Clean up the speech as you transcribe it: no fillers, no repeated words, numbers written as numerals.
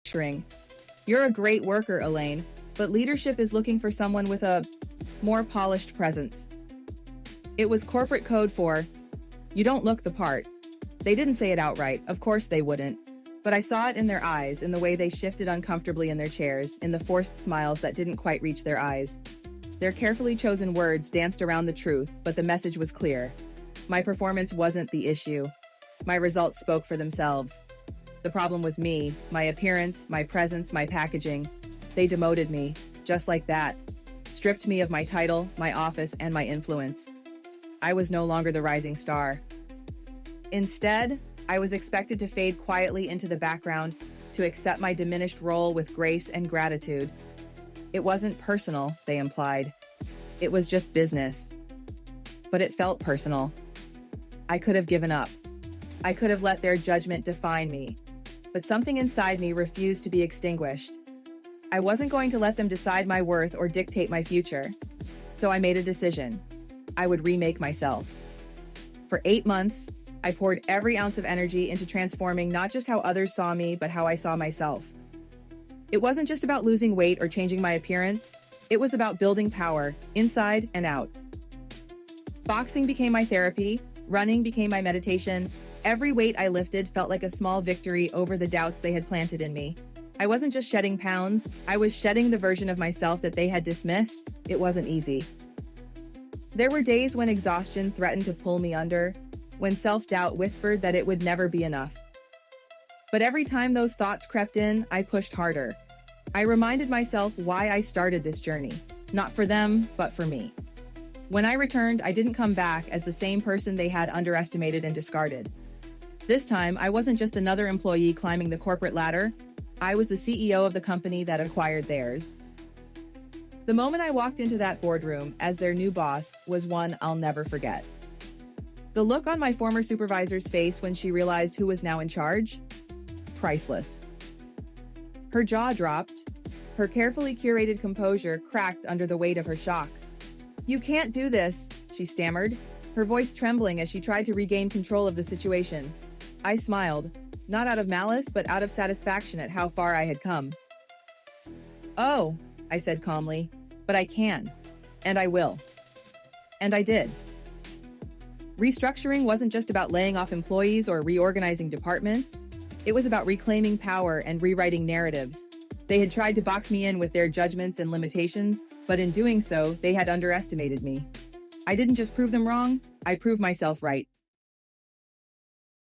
Restructering. You're a great worker, Elaine, but leadership is looking for someone with a more polished presence. It was corporate code for, you don't look the part. They didn't say it outright, of course they wouldn't. But I saw it in their eyes, in the way they shifted uncomfortably in their chairs, in the forced smiles that didn't quite reach their eyes. Their carefully chosen words danced around the truth, but the message was clear. My performance wasn't the issue. My results spoke for themselves. The problem was me, my appearance, my presence, my packaging. They demoted me, just like that. Stripped me of my title, my office, and my influence. I was no longer the rising star. Instead, I was expected to fade quietly into the background, to accept my diminished role with grace and gratitude. It wasn't personal, they implied. It was just business. But it felt personal. I could have given up. I could have let their judgment define me. But something inside me refused to be extinguished. I wasn't going to let them decide my worth or dictate my future. So I made a decision. I would remake myself. For 8 months, I poured every ounce of energy into transforming not just how others saw me, but how I saw myself. It wasn't just about losing weight or changing my appearance. It was about building power, inside and out. Boxing became my therapy. Running became my meditation. Every weight I lifted felt like a small victory over the doubts they had planted in me. I wasn't just shedding pounds. I was shedding the version of myself that they had dismissed. It wasn't easy. There were days when exhaustion threatened to pull me under, when self-doubt whispered that it would never be enough. But every time those thoughts crept in, I pushed harder. I reminded myself why I started this journey. Not for them, but for me. When I returned, I didn't come back as the same person they had underestimated and discarded. This time, I wasn't just another employee climbing the corporate ladder. I was the CEO of the company that acquired theirs. The moment I walked into that boardroom as their new boss was one I'll never forget. The look on my former supervisor's face when she realized who was now in charge? Priceless. Her jaw dropped. Her carefully curated composure cracked under the weight of her shock. "You can't do this," she stammered, her voice trembling as she tried to regain control of the situation. I smiled, not out of malice, but out of satisfaction at how far I had come. "Oh," I said calmly, "but I can. And I will." And I did. Restructuring wasn't just about laying off employees or reorganizing departments. It was about reclaiming power and rewriting narratives. They had tried to box me in with their judgments and limitations, but in doing so, they had underestimated me. I didn't just prove them wrong, I proved myself right.